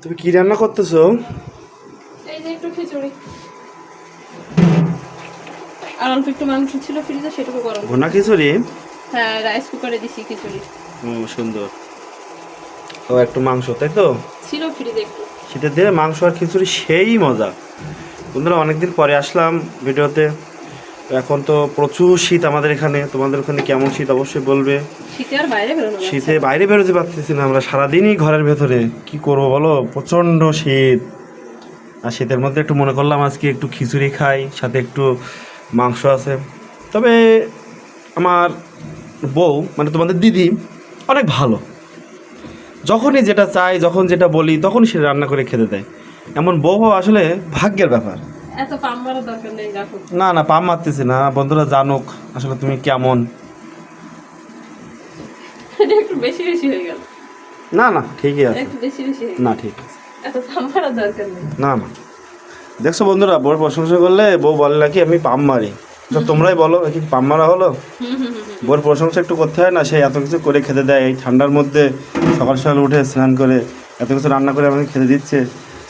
তুমি কি রান্না করতেছো? এই যে একটু খিচুড়ি আর অল্প একটু মাংস ছিল ফ্রিজে, সেটুকু গরম। ভুনা খিচুড়ি? হ্যাঁ, রাইস কুকারে দিছি খিচুড়ি। সুন্দর। ও একটু মাংস, তাই তো? ছিল ফ্রিজে একটু। সেটা দিয়ে মাংস আর খিচুড়ি সেই মজা। বন্ধুরা, অনেকদিন পরে আসলাম ভিডিওতে। এখন তো প্রচুর শীত আমাদের এখানে। তোমাদের ওখানে কেমন শীত অবশ্যই বলবে। শীতে আর বাইরে বেরোনো যাচ্ছে শীতে না। বাইরে বেরোতে পারতেছি না আমরা, সারাদিনই ঘরের ভেতরে। কি করবো বলো, প্রচণ্ড শীত। আর শীতের মধ্যে একটু মনে করলাম আজকে একটু খিচুড়ি খাই, সাথে একটু মাংস আছে। তবে আমার বউ, মানে তোমাদের দিদি, অনেক ভালো। যখনই যেটা চাই, যখন যেটা বলি, তখনই সে রান্না করে খেতে দেয়। এমন বউ হওয়া আসলে ভাগ্যের ব্যাপার। এত পাম মারার দরকার নেই, রাখো। না না, পাম মারতেছি না, বন্ধুরা জানুক আসলে তুমি কেমন। এটা একটু বেশি বেশি হয়ে গেল। না না, ঠিকই আছে। একটু বেশি বেশি হয়ে না গেল। ঠিক আছে। এত পাম মারার দরকার নেই। না না, দেখছো বন্ধুরা, বউর প্রশংসা করলে বউ বলে নাকি আমি পাম মারি। তো তোমরাই বলো, কি পাম মারা হলো? বউর প্রশংসা একটু করতে হয় না? সে এত কিছু করে খেতে দেয় এই ঠান্ডার মধ্যে, সকাল সকাল উঠে স্নান করে এত কিছু রান্না করে আমাকে খেতে দিচ্ছে।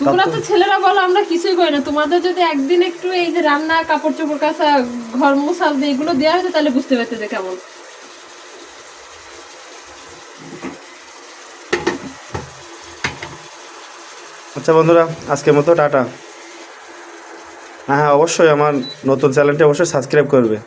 তোমরা তো ছেলেরা বলো আমরা কিছুই করি না, তোমাদের যদি একদিন একটু এই যে রান্না, কাপড় চোপড় কাচা, ঘর মোছা এগুলো দেওয়া হতো তাহলে বুঝতে পারতে যে কেমন। আচ্ছা বন্ধুরা, আজকের মতো টাটা। হ্যাঁ হ্যাঁ, অবশ্যই আমার নতুন চ্যানেলটি অবশ্যই সাবস্ক্রাইব করবে।